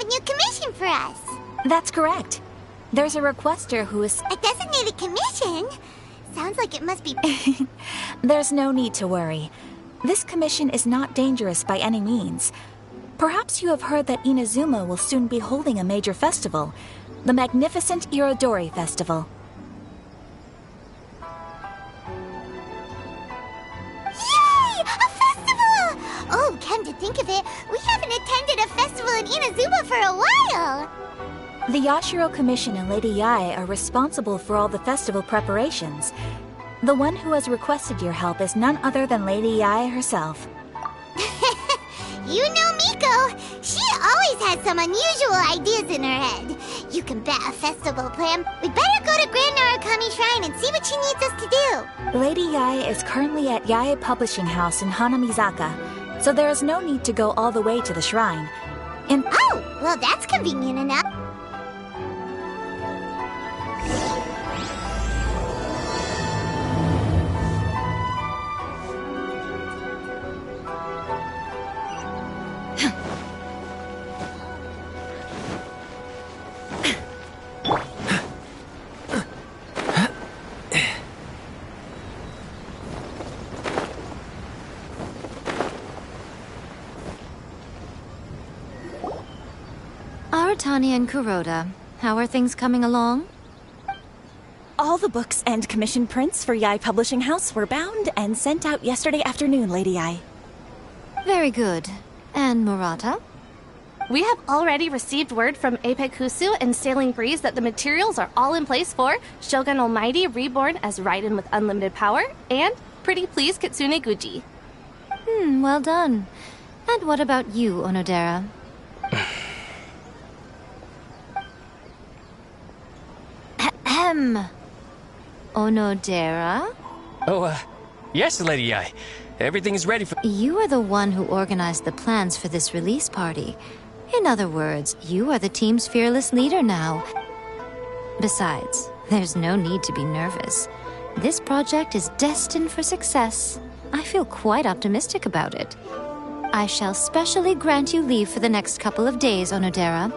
new commission for us. That's correct. There's a requester who is... A designated commission? Sounds like it must be... There's no need to worry. This commission is not dangerous by any means. Perhaps you have heard that Inazuma will soon be holding a major festival, the magnificent Irodori Festival. Yay! A festival! Oh, come to think of it, we haven't attended a festival in Inazuma for a while! The Yashiro Commission and Lady Yae are responsible for all the festival preparations. The one who has requested your help is none other than Lady Yae herself. You know Miko! She always has some unusual ideas in her head. You can bet a festival plan. We better go to Grand Narukami Shrine and see what she needs us to do. Lady Yae is currently at Yae Publishing House in Hanamizaka, so there is no need to go all the way to the shrine. Oh, well that's convenient enough. Aratani and Kuroda, how are things coming along? All the books and commission prints for Yae Publishing House were bound and sent out yesterday afternoon, Lady Yae. Very good. And Murata? We have already received word from Apekusu and Sailing Breeze that the materials are all in place for Shogun Almighty Reborn as Raiden with Unlimited Power and Pretty Please Kitsune Guji. Well done. And what about you, Onodera? Onodera? Oh, yes, Lady Yae. Everything is ready for... You are the one who organized the plans for this release party. In other words, you are the team's fearless leader now. Besides, there's no need to be nervous. This project is destined for success. I feel quite optimistic about it. I shall specially grant you leave for the next couple of days, Onodera.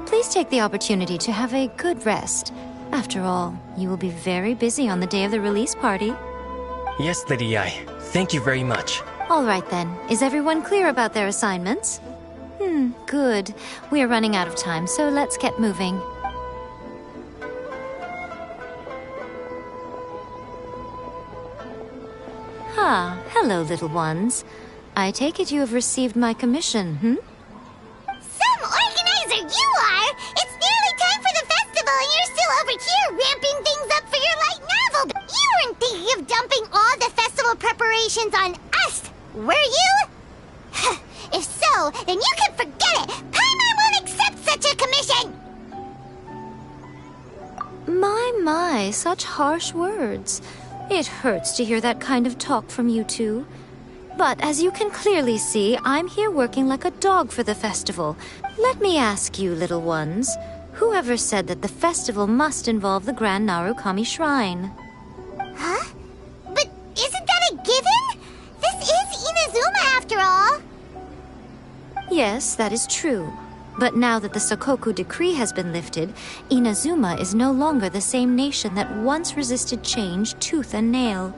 Please take the opportunity to have a good rest. After all, you will be very busy on the day of the release party. Yes, Lady Yae. Thank you very much. All right then. Is everyone clear about their assignments? Good. We are running out of time, so let's get moving. Hello, little ones. I take it you have received my commission, Some organizer you are! It's nearly time for the festival and you're still over here ramping things up for your light novel! You weren't thinking of dumping all the festival preparations on us, were you? If so, then you can forget it! Paimon won't accept such a commission! My, such harsh words. It hurts to hear that kind of talk from you two. But as you can clearly see, I'm here working like a dog for the festival. Let me ask you, little ones, whoever said that the festival must involve the Grand Narukami Shrine? Huh? But isn't that a given? This is Inazuma after all! Yes, that is true. But now that the Sokoku decree has been lifted, Inazuma is no longer the same nation that once resisted change tooth and nail.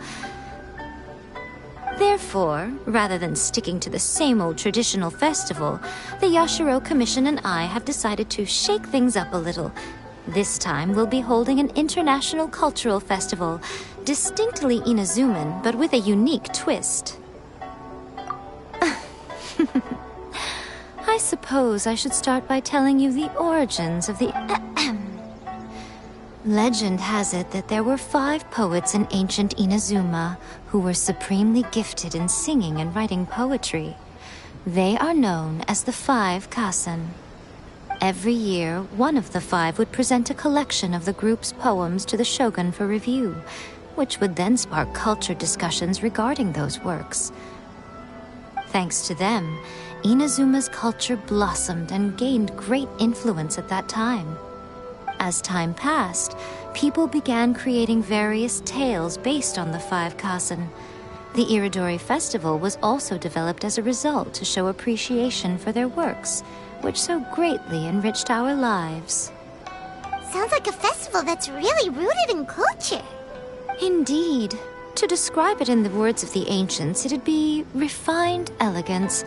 Therefore, rather than sticking to the same old traditional festival, the Yashiro Commission and I have decided to shake things up a little. This time we'll be holding an international cultural festival, distinctly Inazuman, but with a unique twist. I suppose I should start by telling you the origins of the... Legend has it that there were 5 poets in ancient Inazuma who were supremely gifted in singing and writing poetry. They are known as the 5 Kasen. Every year, one of the 5 would present a collection of the group's poems to the shogun for review, which would then spark culture discussions regarding those works. Thanks to them, Inazuma's culture blossomed and gained great influence at that time. As time passed, people began creating various tales based on the 5 Kasen. The Irodori festival was also developed as a result to show appreciation for their works, which so greatly enriched our lives. Sounds like a festival that's really rooted in culture. Indeed. To describe it in the words of the ancients, it'd be refined elegance.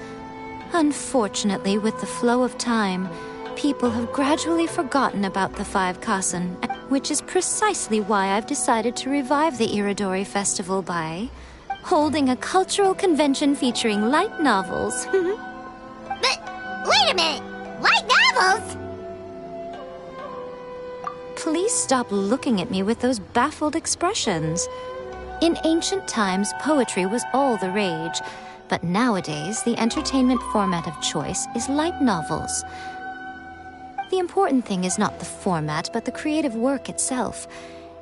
Unfortunately, with the flow of time, people have gradually forgotten about the five kasen, which is precisely why I've decided to revive the Irodori festival by holding a cultural convention featuring light novels. But, wait a minute! Light novels? Please stop looking at me with those baffled expressions. In ancient times, poetry was all the rage, but nowadays, the entertainment format of choice is light novels. The important thing is not the format, but the creative work itself.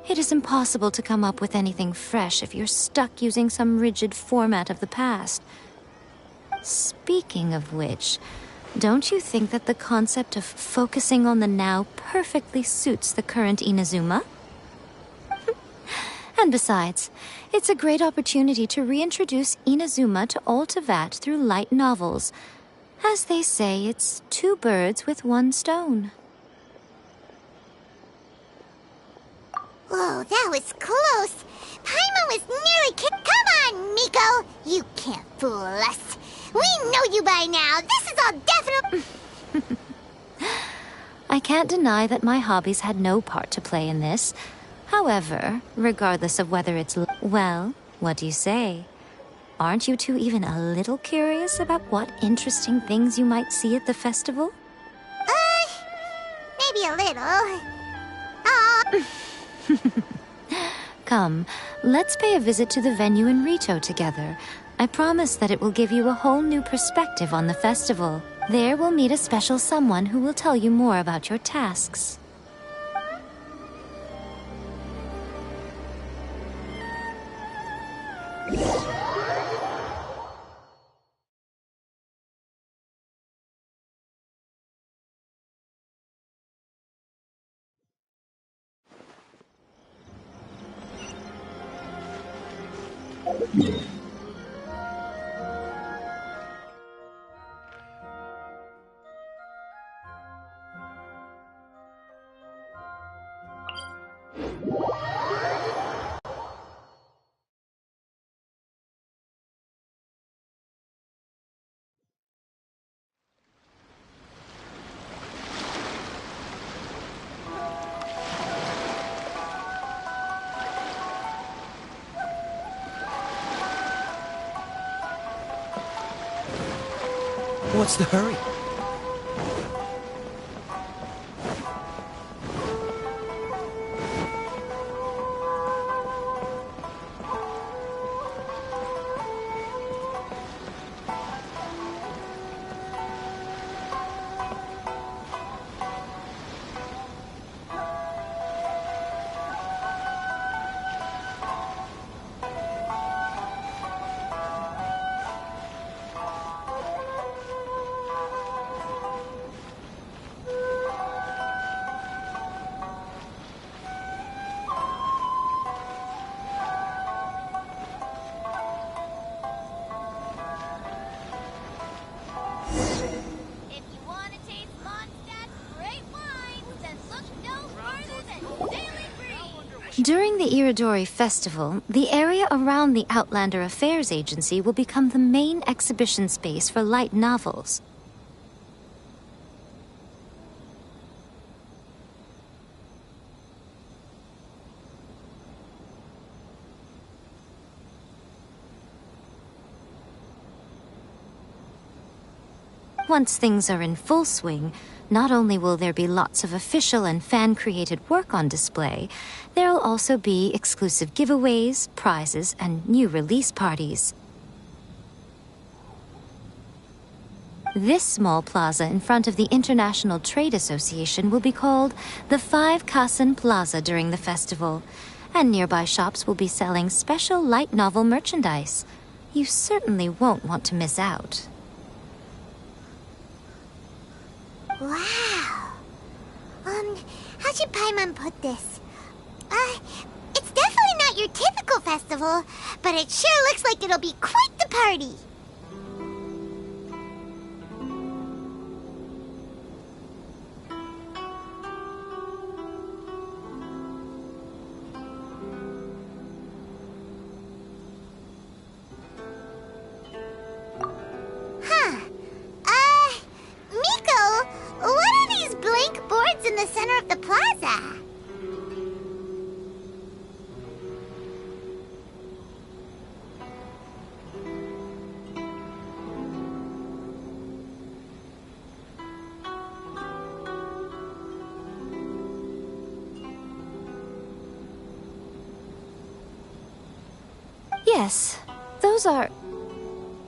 It is impossible to come up with anything fresh if you're stuck using some rigid format of the past. Speaking of which, don't you think that the concept of focusing on the now perfectly suits the current Inazuma? And besides, it's a great opportunity to reintroduce Inazuma to all Teyvat through light novels. As they say, it's two birds with one stone. Whoa, that was close. Paimon was nearly Come on, Miko! You can't fool us. We know you by now. This is all definite. I can't deny that my hobbies had no part to play in this. However, regardless of whether it's... Well, what do you say? Aren't you two even a little curious about what interesting things you might see at the festival? Maybe a little. Aw. Come, let's pay a visit to the venue in Rito together. I promise that it will give you a whole new perspective on the festival. There we'll meet a special someone who will tell you more about your tasks. What's the hurry? During the Irodori Festival, the area around the Outlander Affairs Agency will become the main exhibition space for light novels. Once things are in full swing, not only will there be lots of official and fan-created work on display, there'll also be exclusive giveaways, prizes, and new release parties. This small plaza in front of the International Trade Association will be called the Five Kasen Plaza during the festival, and nearby shops will be selling special light novel merchandise. You certainly won't want to miss out. Wow. How should Paimon put this? It's definitely not your typical festival, but it sure looks like it'll be quite the party. the center of the plaza. Yes, those are...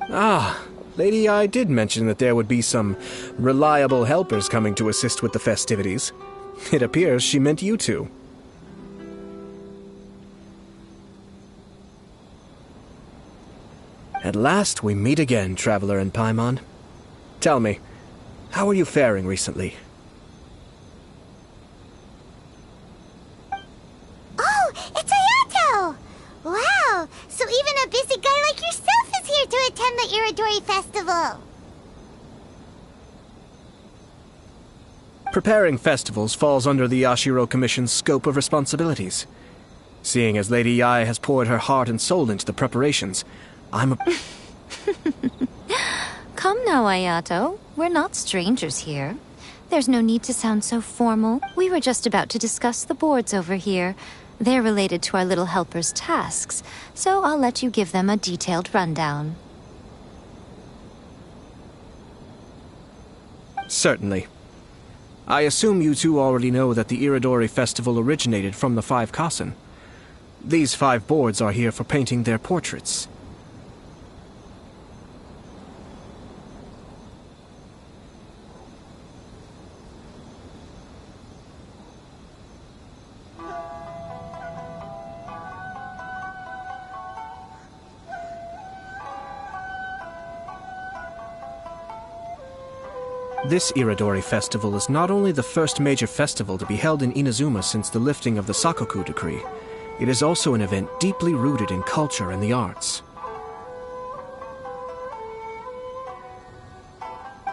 Ah, Lady I did mention that there would be some reliable helpers coming to assist with the festivities. It appears she meant you two. At last we meet again, Traveler and Paimon. Tell me, how are you faring recently? Oh, it's Ayato! Wow, so even a busy guy like yourself is here to attend the Irodori festival. Preparing festivals falls under the Yashiro Commission's scope of responsibilities. Seeing as Lady Yae has poured her heart and soul into the preparations, I'm a... Come now, Ayato. We're not strangers here. There's no need to sound so formal. We were just about to discuss the boards over here. They're related to our little helper's tasks, so I'll let you give them a detailed rundown. Certainly. I assume you two already know that the Irodori festival originated from the 5 Kasen. These 5 boards are here for painting their portraits. This Irodori festival is not only the first major festival to be held in Inazuma since the lifting of the Sakoku decree, it is also an event deeply rooted in culture and the arts.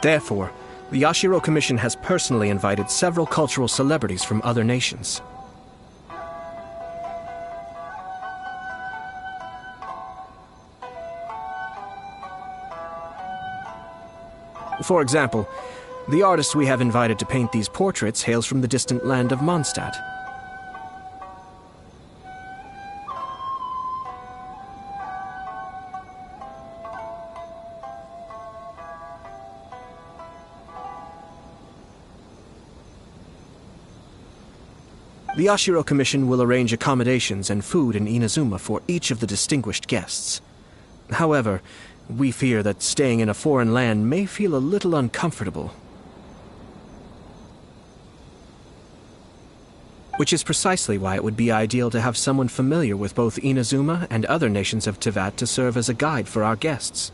Therefore, the Yashiro Commission has personally invited several cultural celebrities from other nations. For example, the artist we have invited to paint these portraits hails from the distant land of Mondstadt. The Yashiro Commission will arrange accommodations and food in Inazuma for each of the distinguished guests. However, we fear that staying in a foreign land may feel a little uncomfortable. Which is precisely why it would be ideal to have someone familiar with both Inazuma and other nations of Teyvat to serve as a guide for our guests.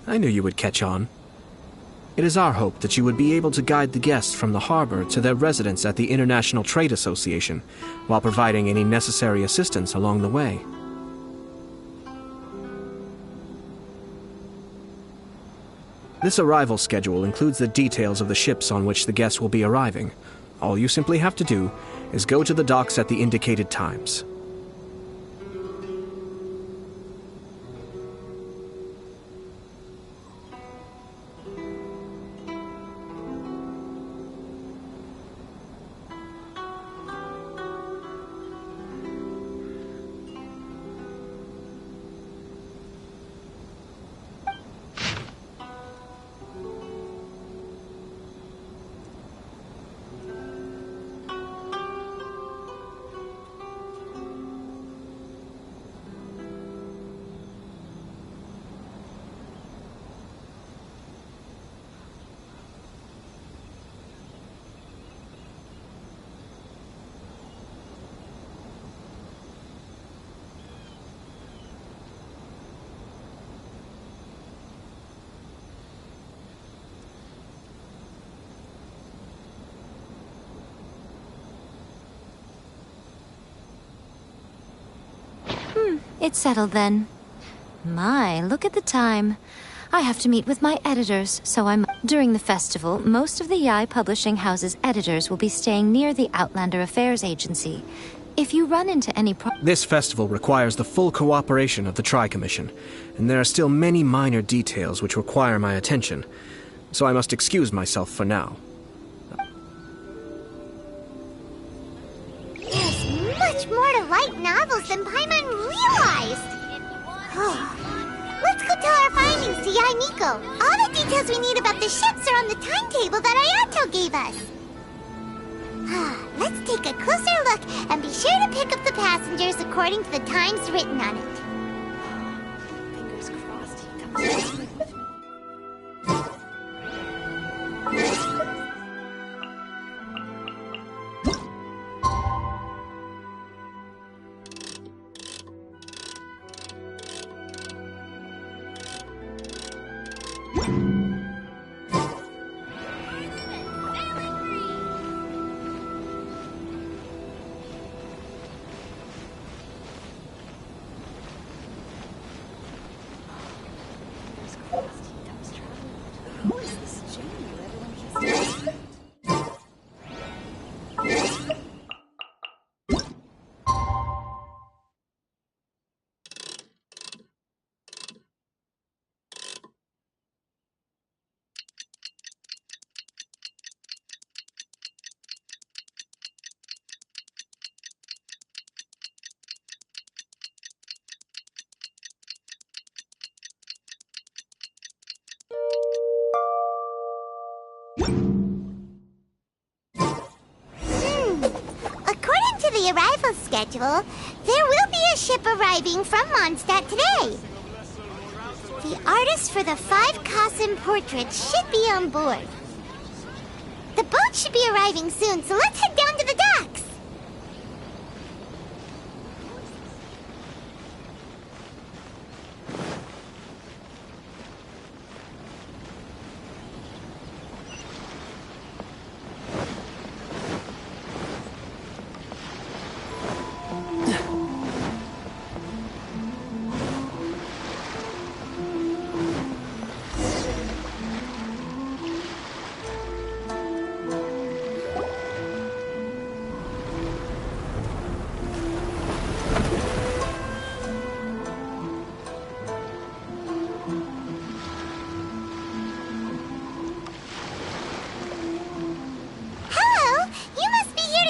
I knew you would catch on. It is our hope that you would be able to guide the guests from the harbor to their residence at the International Trade Association, while providing any necessary assistance along the way. This arrival schedule includes the details of the ships on which the guests will be arriving. All you simply have to do is go to the docks at the indicated times. It's settled then. My, look at the time. I have to meet with my editors, so During the festival, most of the Yai Publishing House's editors will be staying near the Outlander Affairs Agency. If you run into any This festival requires the full cooperation of the Tri-Commission, and there are still many minor details which require my attention, so I must excuse myself for now. There's much more to light novels than Paimon realized. Let's go tell our findings to Yai Miko. All the details we need about the ships are on the timetable that Ayato gave us. Let's take a closer look and be sure to pick up the passengers according to the times written on it. Fingers crossed he comes. According to the arrival schedule, there will be a ship arriving from Mondstadt today. The artist for the 5 Kassen portraits should be on board. The boat should be arriving soon, so let's head down to the docks.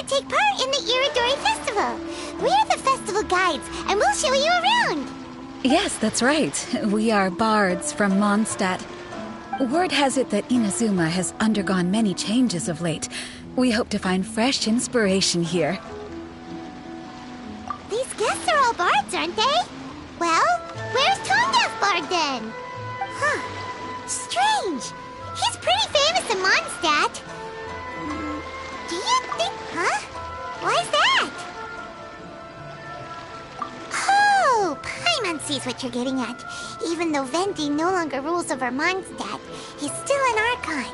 Take part in the Irodori Festival. We're the festival guides, and we'll show you around. Yes, that's right. We are bards from Mondstadt. Word has it that Inazuma has undergone many changes of late. We hope to find fresh inspiration here. These guests are all bards, aren't they? Well, where's Tonga's bard then? Strange. He's pretty famous in Mondstadt. Do you think... Why's that? Oh, Paimon sees what you're getting at. Even though Venti no longer rules over Mondstadt, he's still an Archon.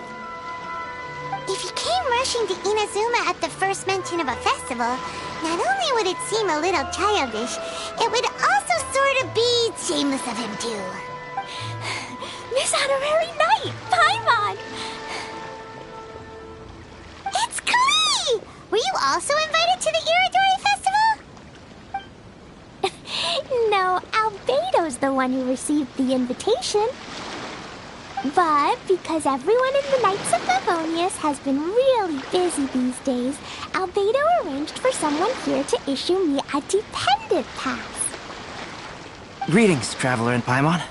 If he came rushing to Inazuma at the first mention of a festival, not only would it seem a little childish, it would also sort of be shameless of him too. Miss Honorary Knight, Paimon! It's Klee! Were you also invited to the Irodori Festival? No, Albedo's the one who received the invitation. But because everyone in the Knights of Favonius has been really busy these days, Albedo arranged for someone here to issue me a dependent pass. Greetings, Traveler and Paimon.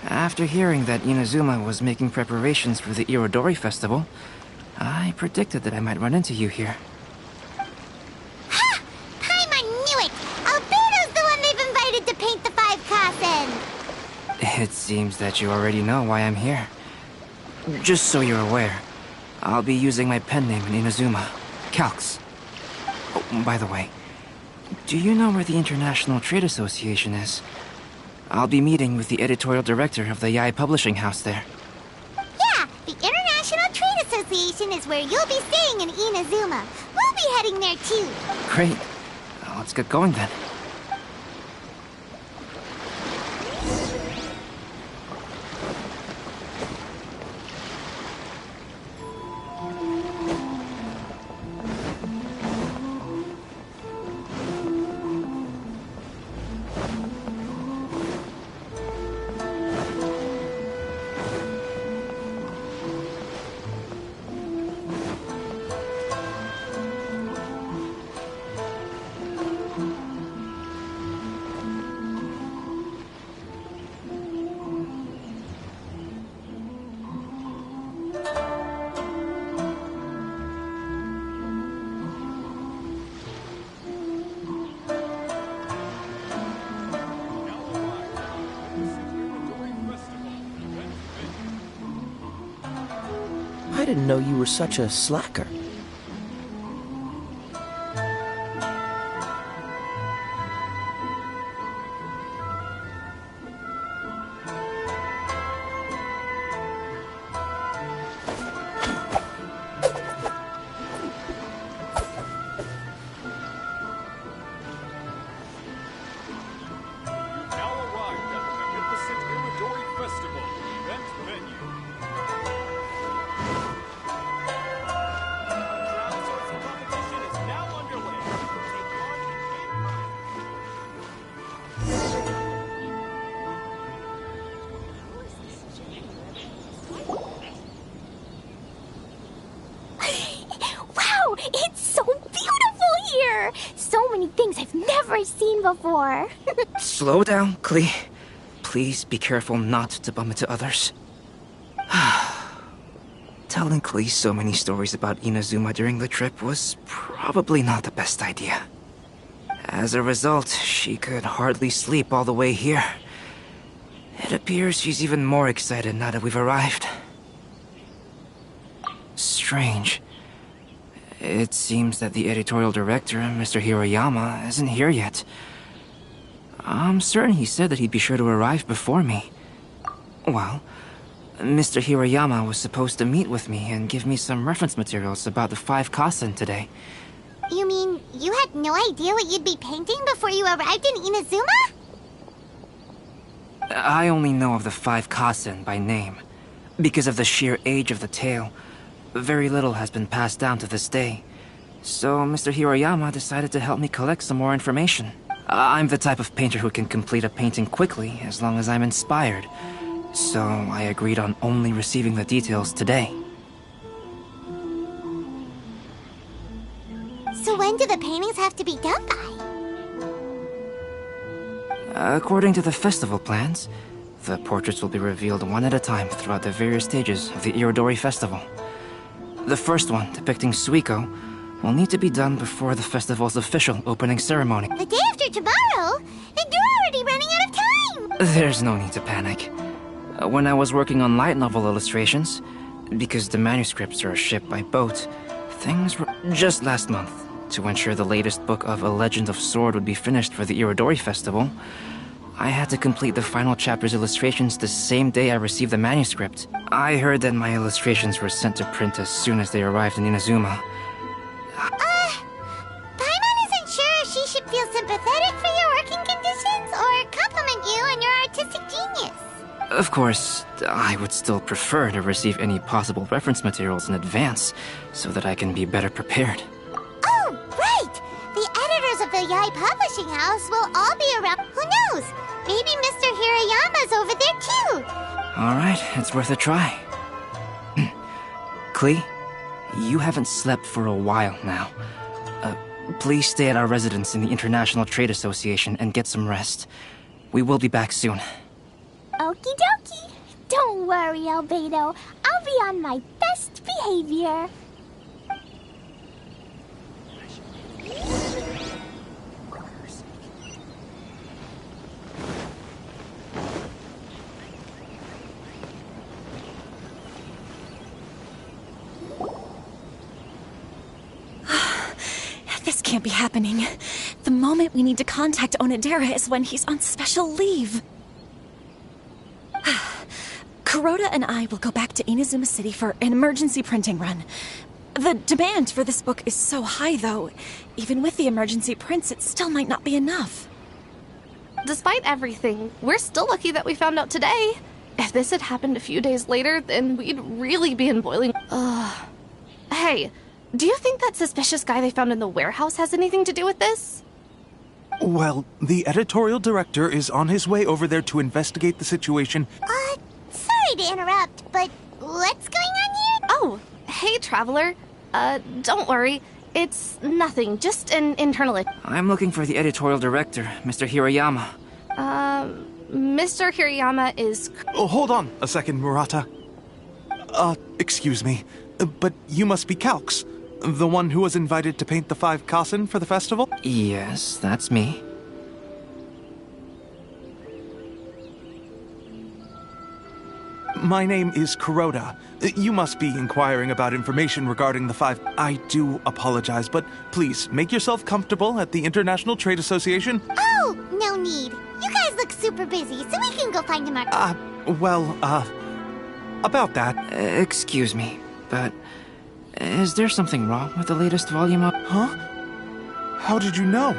After hearing that Inazuma was making preparations for the Irodori Festival, I predicted that I might run into you here. Ha! Paimon knew it! Albedo's the one they've invited to paint the 5 Kassen! It seems that you already know why I'm here. Just so you're aware, I'll be using my pen name in Inazuma, Calx. Oh, by the way, do you know where the International Trade Association is? I'll be meeting with the editorial director of the Yai Publishing House there. Yeah, the International Trade Association is where you'll be staying in Inazuma. We'll be heading there too. Great. Let's get going then. I didn't know you were such a slacker. Now arrived at the magnificent Irodori Festival event venue. A crowdsourcing competition is now underway. Take part and gain Wow, it's so beautiful here! So many things I've never seen before. Slow down, Klee. Please be careful not to bump into others. Telling Klee so many stories about Inazuma during the trip was probably not the best idea. As a result, she could hardly sleep all the way here. It appears she's even more excited now that we've arrived. Strange. It seems that the editorial director, Mr. Hiroyama, isn't here yet. I'm certain he said that he'd be sure to arrive before me. Well, Mr. Hiroyama was supposed to meet with me and give me some reference materials about the 5 Kasen today. You mean you had no idea what you'd be painting before you arrived in Inazuma? I only know of the 5 Kasen by name. Because of the sheer age of the tale, very little has been passed down to this day. So Mr. Hiroyama decided to help me collect some more information. I'm the type of painter who can complete a painting quickly as long as I'm inspired. So I agreed on only receiving the details today. So when do the paintings have to be done by? According to the festival plans, the portraits will be revealed one at a time throughout the various stages of the Irodori festival. The first one, depicting Suiko, will need to be done before the festival's official opening ceremony. The day after tomorrow? Then you're already running out of time! There's no need to panic. When I was working on light novel illustrations, because the manuscripts are shipped by boat, things were just last month. To ensure the latest book of A Legend of Sword would be finished for the Irodori festival, I had to complete the final chapter's illustrations the same day I received the manuscript. I heard that my illustrations were sent to print as soon as they arrived in Inazuma. Paimon isn't sure if she should feel sympathetic for your working conditions or compliment you on your artistic genius. Of course, I would still prefer to receive any possible reference materials in advance, so that I can be better prepared. Oh, right! The editors of the Yai Publishing House will all be around. Who knows? Maybe Mr. Hiroyama's over there too. Alright, it's worth a try. Klee, you haven't slept for a while now. Please stay at our residence in the International Trade Association and get some rest. We will be back soon. Okie dokie. Don't worry, Albedo. I'll be on my best behavior. This can't be happening. The moment we need to contact Onodera is when he's on special leave. Kuroda and I will go back to Inazuma City for an emergency printing run. The demand for this book is so high, though. Even with the emergency prints, it still might not be enough. Despite everything, we're still lucky that we found out today. If this had happened a few days later, then we'd really be in boiling... Hey, do you think that suspicious guy they found in the warehouse has anything to do with this? Well, the editorial director is on his way over there to investigate the situation. Sorry to interrupt, but what's going on here? Oh, hey, Traveler. Don't worry. It's nothing, just an internal... I'm looking for the editorial director, Mr. Hiroyama. Mr. Hiroyama is... Oh, hold on a second, Murata. Excuse me, but you must be Calx, the one who was invited to paint the 5 Kasen for the festival? Yes, that's me. My name is Kuroda. You must be inquiring about information regarding the five. I do apologize, but please make yourself comfortable at the International Trade Association. Oh, no need. You guys look super busy, so we can go find him. About that. Excuse me, but is there something wrong with the latest volume of... Huh? How did you know?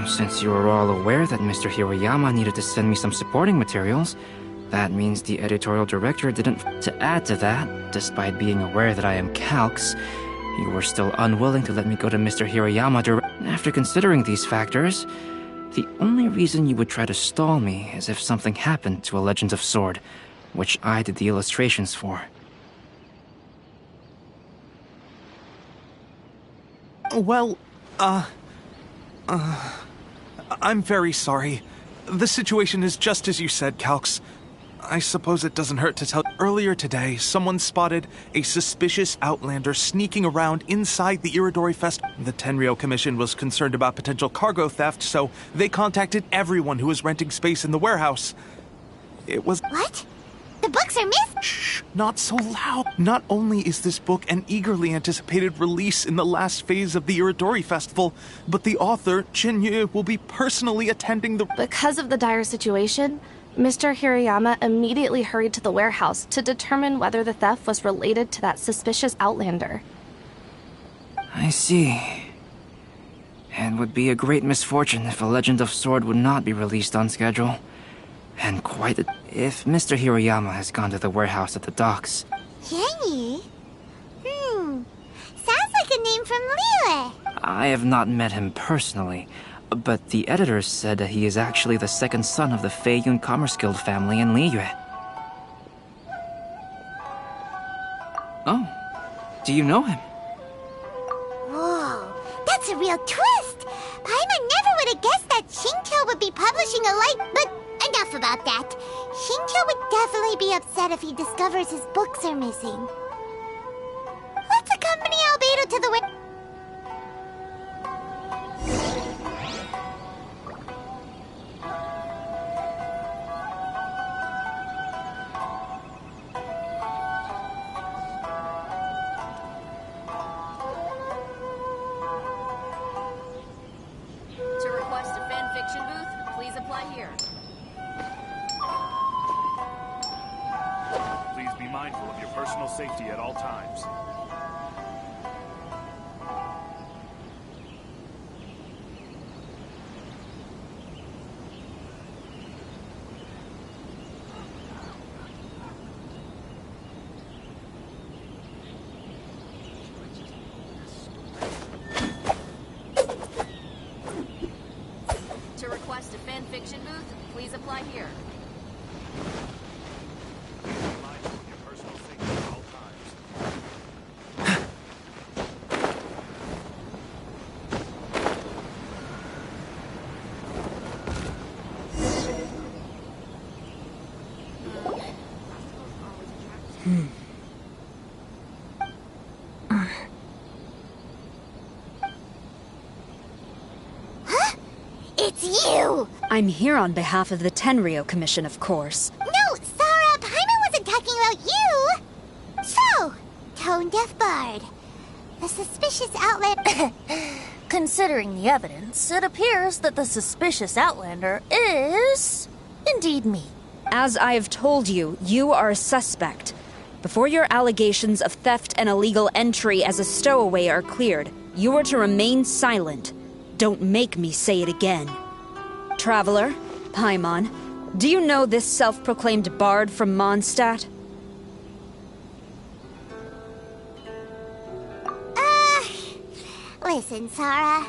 Since you were all aware that Mr. Hiroyama needed to send me some supporting materials, that means the editorial director didn't... To add to that, despite being aware that I am Calx, you were still unwilling to let me go to Mr. Hiroyama After considering these factors, the only reason you would try to stall me is if something happened to A Legend of Sword, which I did the illustrations for. Well, I'm very sorry. The situation is just as you said, Calx. I suppose it doesn't hurt to tell. Earlier today, someone spotted a suspicious outlander sneaking around inside the Irodori Fest. The Tenryou Commission was concerned about potential cargo theft, so they contacted everyone who was renting space in the warehouse. It was... What? The books are missing? Shh, not so loud. Not only is this book an eagerly anticipated release in the last phase of the Irodori Festival, but the author, Chinyu, will be personally attending the... Because of the dire situation, Mr. Hiroyama immediately hurried to the warehouse to determine whether the theft was related to that suspicious outlander. I see. It would be a great misfortune if A Legend of Sword would not be released on schedule. And quite if Mr. Hiroyama has gone to the warehouse at the docks. Chinyu? Sounds like a name from Liyue. I have not met him personally, but the editors said that he is actually the second son of the Feiyun Commerce Guild family in Liyue. Oh, do you know him? Whoa, that's a real twist! Paimon never would have guessed that Shinto would be publishing a light, but enough about that. Shinto would definitely be upset if he discovers his books are missing. Let's accompany Albedo to the window. To request a fanfiction booth, please apply here. Please be mindful of your personal safety at all times. To request a fanfiction booth, please apply here. Mindful of your personal safety at all times. It's you! I'm here on behalf of the Tenryou Commission, of course. No, Sarah, Paimon wasn't talking about you! So, tone-deaf bard. The suspicious outlander... Considering the evidence, it appears that the suspicious outlander is... indeed me. As I have told you, you are a suspect. Before your allegations of theft and illegal entry as a stowaway are cleared, you are to remain silent. Don't make me say it again. Traveler, Paimon, do you know this self-proclaimed bard from Mondstadt? Listen, Sarah.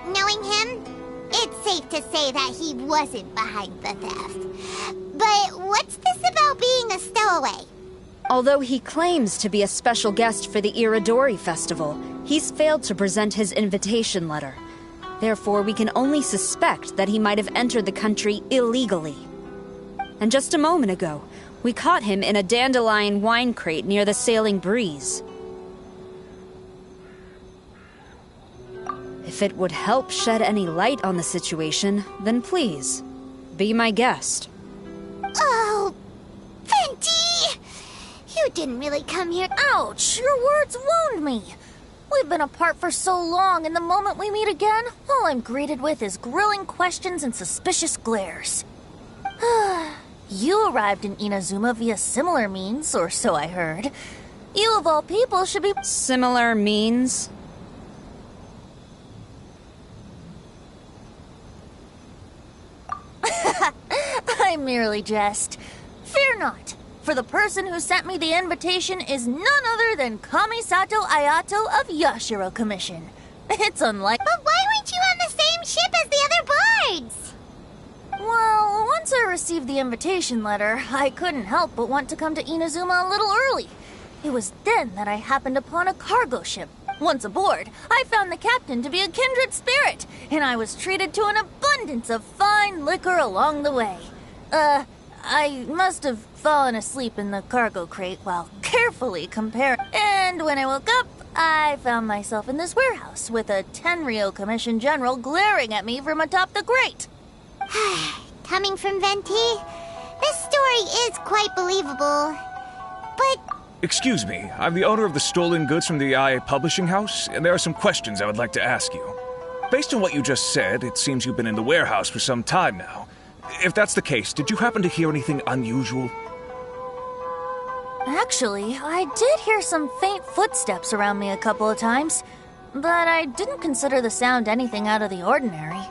Knowing him, it's safe to say that he wasn't behind the theft. But what's this about being a stowaway? Although he claims to be a special guest for the Irodori Festival, he's failed to present his invitation letter. Therefore, we can only suspect that he might have entered the country illegally. And just a moment ago, we caught him in a dandelion wine crate near the Sailing Breeze. If it would help shed any light on the situation, then please, be my guest. Oh, Fenty! You didn't really come here. Ouch! Your words wound me. We've been apart for so long, and the moment we meet again, all I'm greeted with is grilling questions and suspicious glares. You arrived in Inazuma via similar means, or so I heard. You of all people should be— Similar means? I merely jest. Fear not, for the person who sent me the invitation is none other than Kamisato Ayato of Yashiro Commission. It's unlike— But why weren't you on the same ship as the other bards? Well, once I received the invitation letter, I couldn't help but want to come to Inazuma a little early. It was then that I happened upon a cargo ship. Once aboard, I found the captain to be a kindred spirit, and I was treated to an abundance of fine liquor along the way. I must have fallen asleep in the cargo crate while carefully comparing. And when I woke up, I found myself in this warehouse with a Tenryo Commission General glaring at me from atop the grate. Coming from Venti, this story is quite believable. But Excuse me, I'm the owner of the stolen goods from the IA publishing house, and there are some questions I would like to ask you. Based on what you just said, it seems you've been in the warehouse for some time now. If that's the case, did you happen to hear anything unusual? Actually, I did hear some faint footsteps around me a couple of times, but I didn't consider the sound anything out of the ordinary.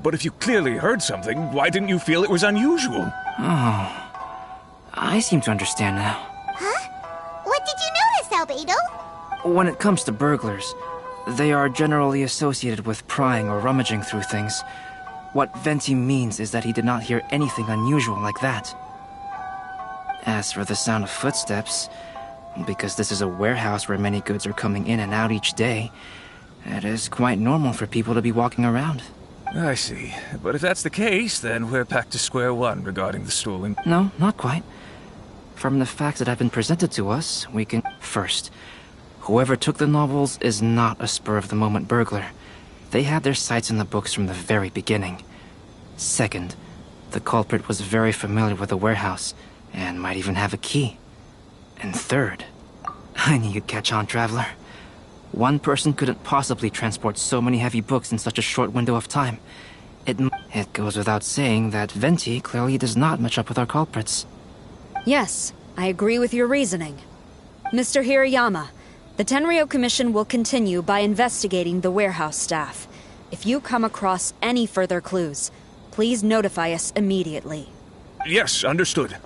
But if you clearly heard something, why didn't you feel it was unusual? Oh, I seem to understand now. Huh? What did you notice, Albedo? When it comes to burglars, they are generally associated with prying or rummaging through things. What Venti means is that he did not hear anything unusual like that. As for the sound of footsteps, because this is a warehouse where many goods are coming in and out each day, it is quite normal for people to be walking around. I see. But if that's the case, then we're back to square one regarding the stolen... No, not quite. From the facts that have been presented to us, we can... First, whoever took the novels is not a spur-of-the-moment burglar. They had their sights in the books from the very beginning. Second, the culprit was very familiar with the warehouse, and might even have a key. And third, I knew you'd catch on, Traveler. One person couldn't possibly transport so many heavy books in such a short window of time. It goes without saying that Venti clearly does not match up with our culprits. Yes, I agree with your reasoning. Mr. Hirayama, the Tenryo Commission will continue by investigating the warehouse staff. If you come across any further clues, please notify us immediately. Yes, understood.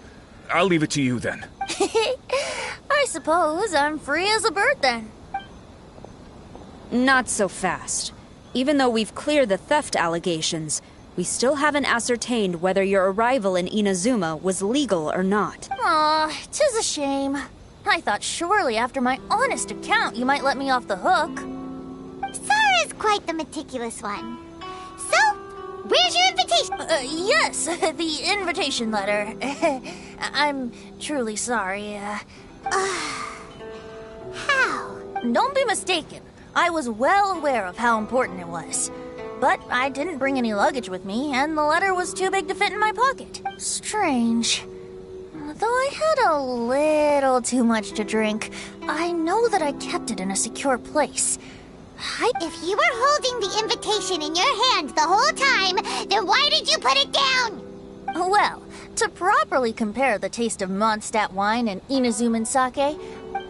I'll leave it to you then. I suppose I'm free as a bird then. Not so fast. Even though we've cleared the theft allegations, we still haven't ascertained whether your arrival in Inazuma was legal or not. Aw, 'tis a shame. I thought surely after my honest account you might let me off the hook. Sara's quite the meticulous one. So, where's your invitation? Yes, the invitation letter. I'm truly sorry. How? Don't be mistaken. I was well aware of how important it was. But I didn't bring any luggage with me, and the letter was too big to fit in my pocket. Strange. Though I had a little too much to drink, I know that I kept it in a secure place. If you were holding the invitation in your hand the whole time, then why did you put it down? Well, to properly compare the taste of Mondstadt wine and Inazuman sake,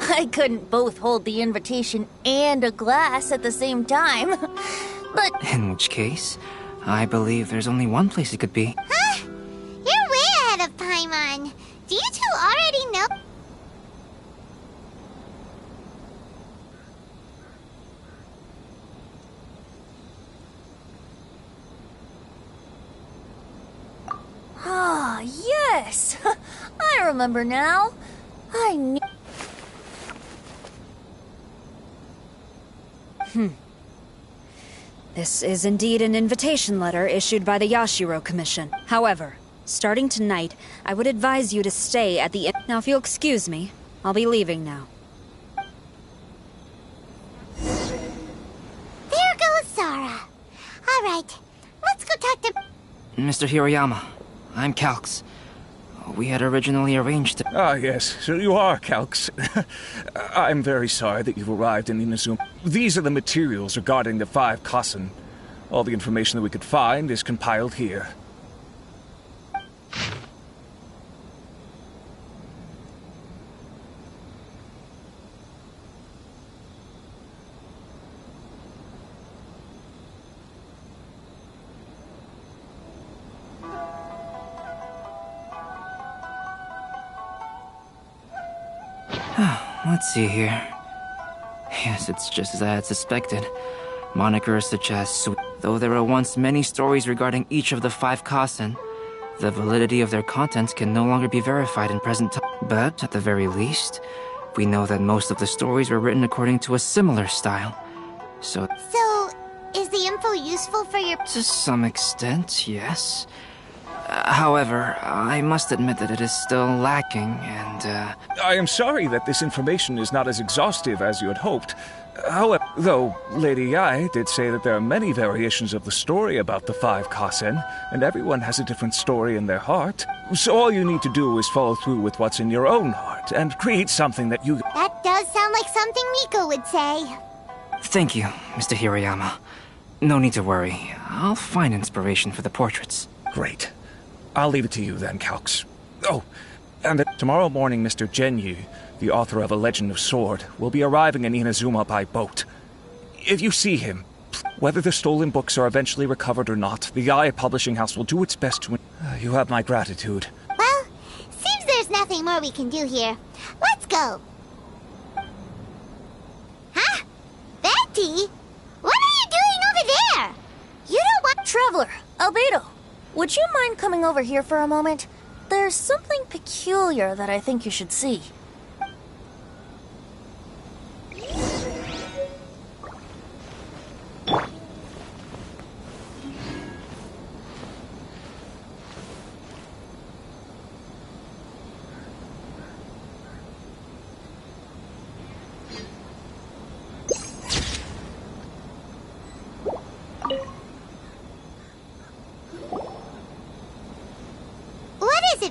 I couldn't both hold the invitation and a glass at the same time. But... In which case, I believe there's only one place it could be. Huh? You're way ahead of Paimon. Do you two already know? Ah, yes! I remember now. I knew... This is indeed an invitation letter issued by the Yashiro Commission. However, starting tonight, I would advise you to stay at the inn. Now, if you'll excuse me, I'll be leaving now. There goes Sara. All right, let's go talk to... Mr. Hirayama, I'm Calx. We had originally arranged to... Ah, yes, so you are Calx. I'm very sorry that you've arrived in Inazuma. These are the materials regarding the 5 Kasen. All the information that we could find is compiled here. Let's see here. Yes, it's just as I had suspected. Monikers such as though there were once many stories regarding each of the 5 Kasen, the validity of their contents can no longer be verified in present time. But, at the very least, we know that most of the stories were written according to a similar style. So, is the info useful for your... To some extent, yes. However, I must admit that it is still lacking, and, I am sorry that this information is not as exhaustive as you had hoped. However, though Lady Yai did say that there are many variations of the story about the 5 Kasen, and everyone has a different story in their heart. So all you need to do is follow through with what's in your own heart, and create something that you... That does sound like something Miko would say. Thank you, Mr. Hirayama. No need to worry. I'll find inspiration for the portraits. Great. I'll leave it to you then, Calx. Oh, and tomorrow morning Mr. Genyu, the author of A Legend of Sword, will be arriving in Inazuma by boat. If you see him, whether the stolen books are eventually recovered or not, the Eye Publishing House will do its best to... You have my gratitude. Well, seems there's nothing more we can do here. Let's go. Huh? Venti? What are you doing over there? You don't want... Traveler, Albedo, would you mind coming over here for a moment? There's something peculiar that I think you should see.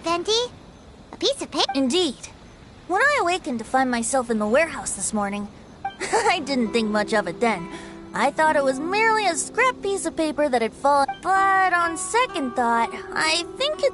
Venti? A piece of paper? Indeed. When I awakened to find myself in the warehouse this morning, I didn't think much of it then. I thought it was merely a scrap piece of paper that had fallen. But on second thought, I think it...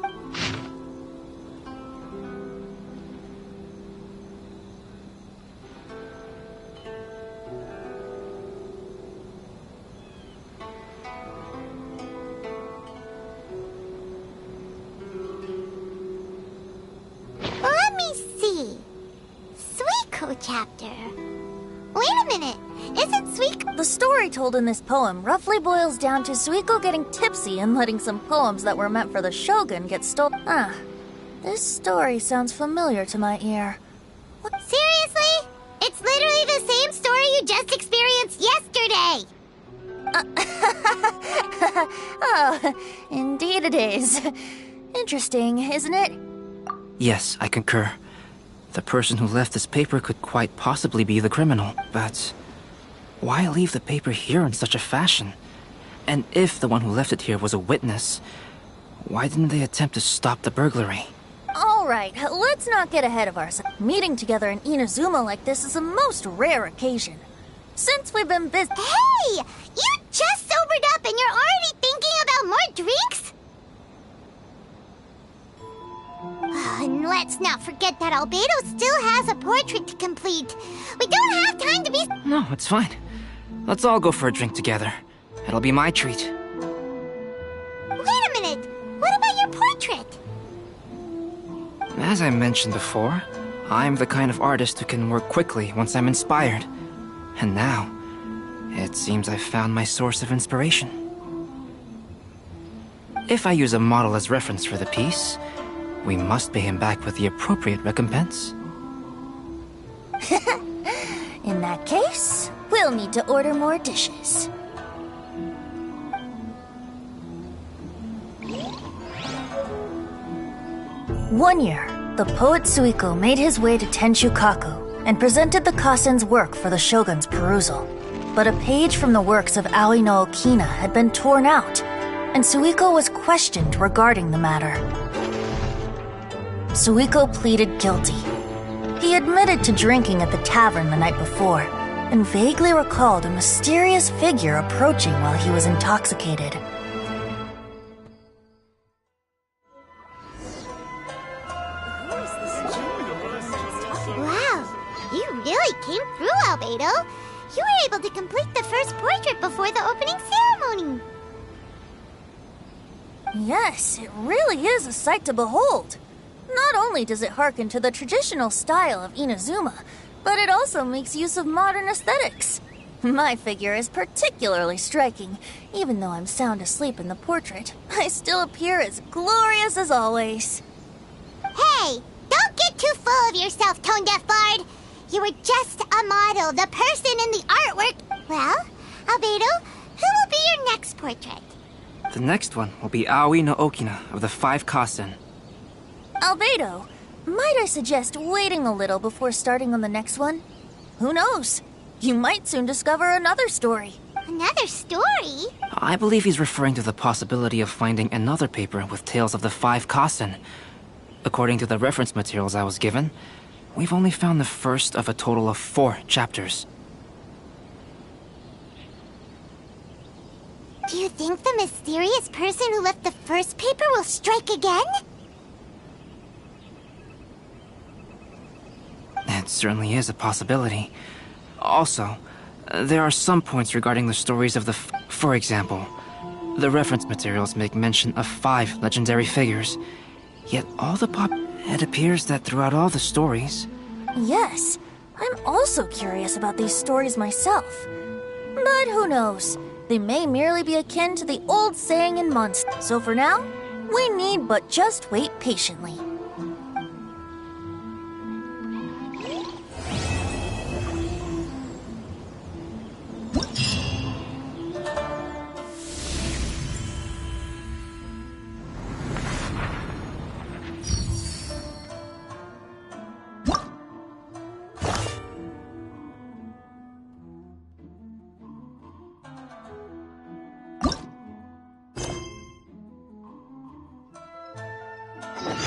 Chapter. Wait a minute, isn't Suiko... The story told in this poem roughly boils down to Suiko getting tipsy and letting some poems that were meant for the Shogun get stolen. This story sounds familiar to my ear. What? Seriously? It's literally the same story you just experienced yesterday! Oh, indeed it is. Interesting, isn't it? Yes, I concur. The person who left this paper could quite possibly be the criminal, but why leave the paper here in such a fashion? And if the one who left it here was a witness, why didn't they attempt to stop the burglary? Alright, let's not get ahead of ourselves. Meeting together in Inazuma like this is a most rare occasion. Since we've been busy... Hey! You just sobered up and you're already thinking about more drinks? And let's not forget that Albedo still has a portrait to complete. We don't have time to be... No, it's fine. Let's all go for a drink together. It'll be my treat. Wait a minute! What about your portrait? As I mentioned before, I'm the kind of artist who can work quickly once I'm inspired. And now, it seems I've found my source of inspiration. If I use a model as reference for the piece, we must pay him back with the appropriate recompense. In that case, we'll need to order more dishes. One year, the poet Suiko made his way to Tenshukaku and presented the Kasen's work for the Shogun's perusal. But a page from the works of Aoi no Okina had been torn out, and Suiko was questioned regarding the matter. Suiko pleaded guilty. He admitted to drinking at the tavern the night before, and vaguely recalled a mysterious figure approaching while he was intoxicated. Wow, you really came through, Albedo. You were able to complete the first portrait before the opening ceremony. Yes, it really is a sight to behold. Not only does it harken to the traditional style of Inazuma, but it also makes use of modern aesthetics. My figure is particularly striking. Even though I'm sound asleep in the portrait, I still appear as glorious as always. Hey, don't get too full of yourself, Tone Deaf Bard. You were just a model, the person in the artwork. Well, Albedo, who will be your next portrait? The next one will be Aoi no Okina of the 5 Kasen. Albedo, might I suggest waiting a little before starting on the next one? Who knows? You might soon discover another story. Another story? I believe he's referring to the possibility of finding another paper with tales of the 5 Kasen. According to the reference materials I was given, we've only found the first of a total of 4 chapters. Do you think the mysterious person who left the first paper will strike again? It certainly is a possibility. Also, there are some points regarding the stories of the For example, the reference materials make mention of 5 legendary figures. Yet all the it appears that throughout all the stories... Yes, I'm also curious about these stories myself. But who knows? They may merely be akin to the old saying in Monster. So for now, we need but just wait patiently.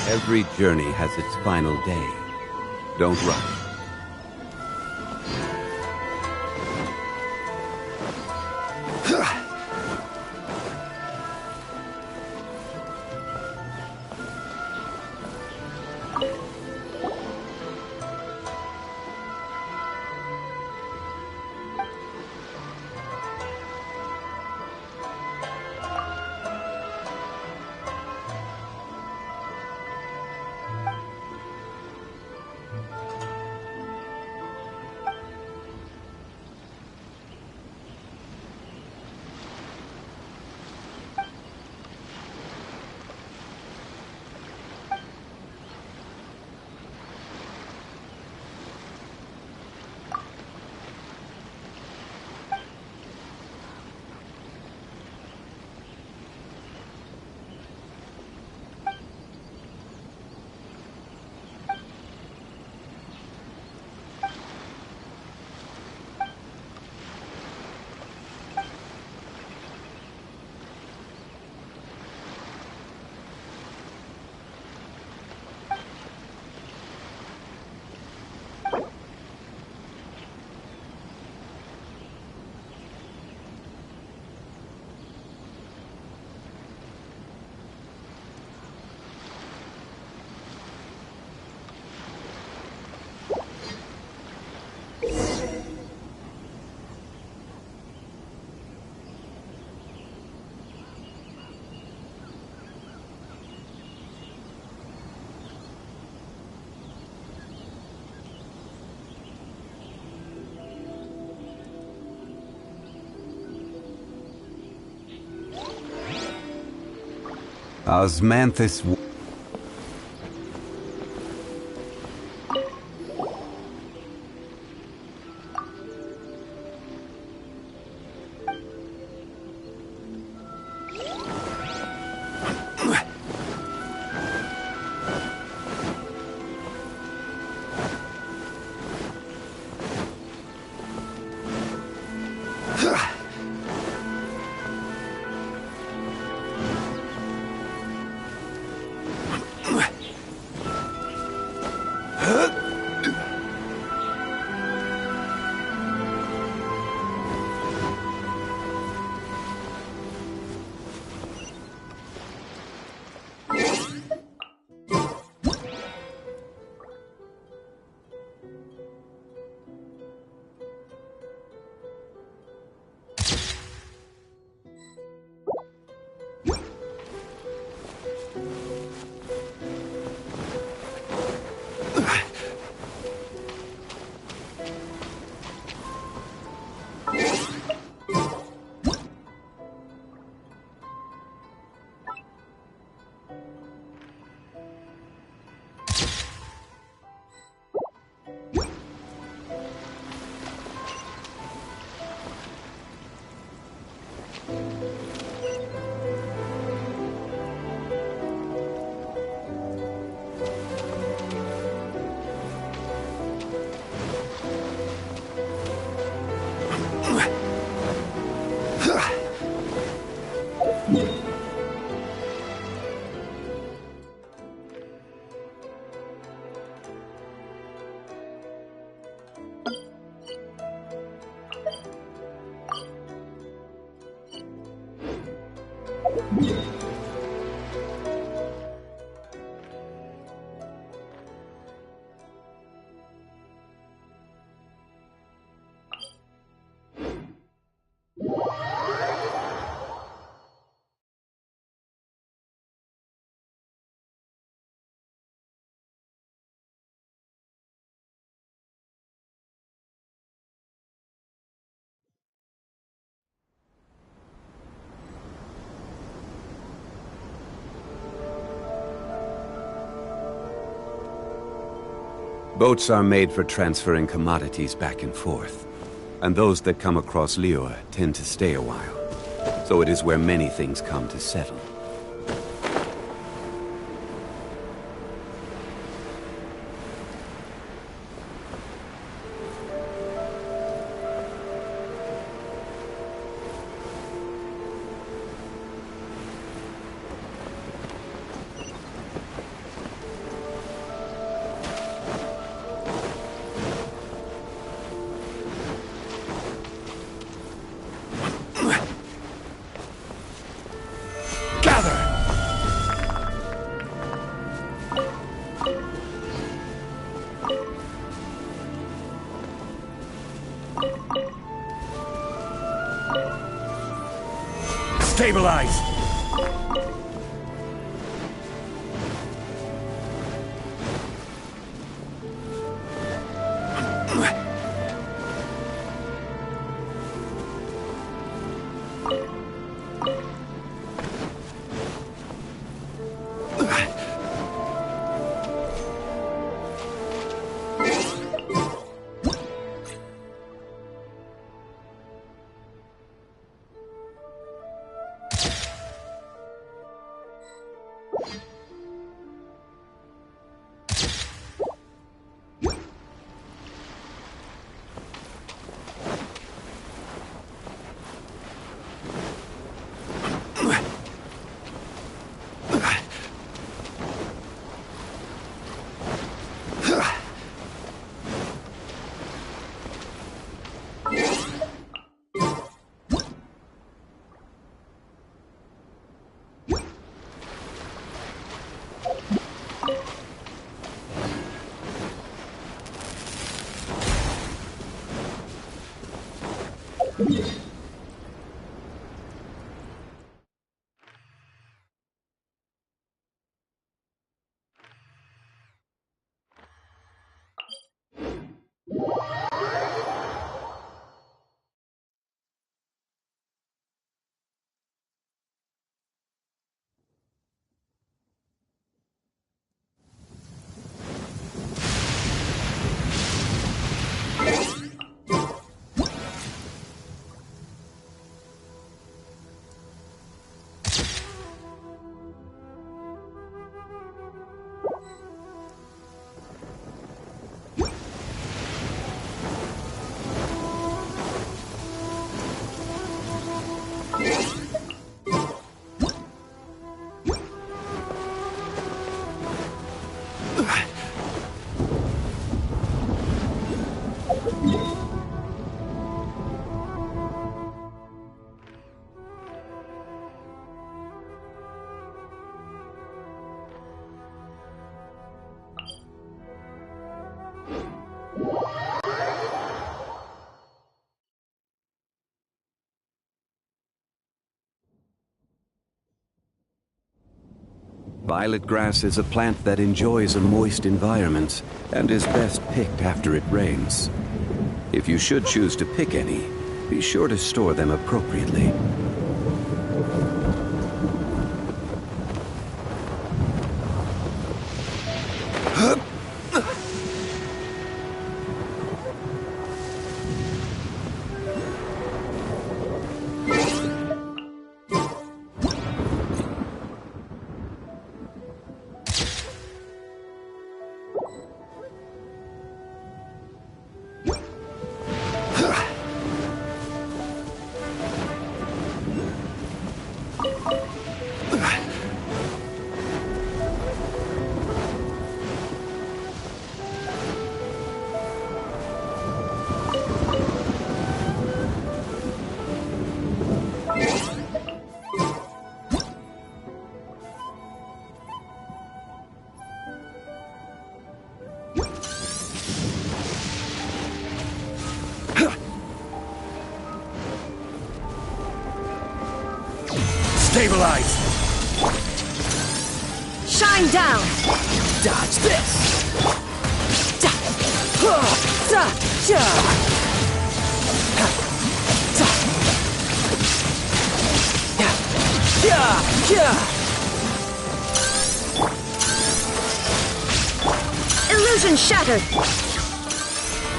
Every journey has its final day. Don't rush. Osmanthus. Boats are made for transferring commodities back and forth, and those that come across Lior tend to stay a while. So it is where many things come to settle. Stabilize! Violet grass is a plant that enjoys a moist environment and is best picked after it rains. If you should choose to pick any, be sure to store them appropriately. Stabilize! Shine down! Dodge this! Illusion shattered!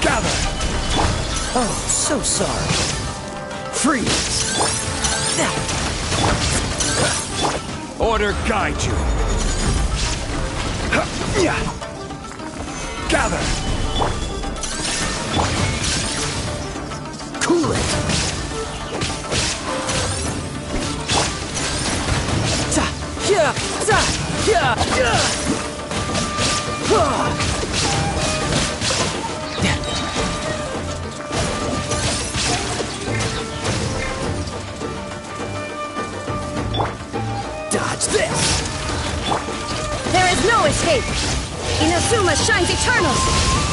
Gather! Oh, so sorry. Freeze! Order guide you. Gather. Cool it. Dodge this! There is no escape! Inazuma shines eternal!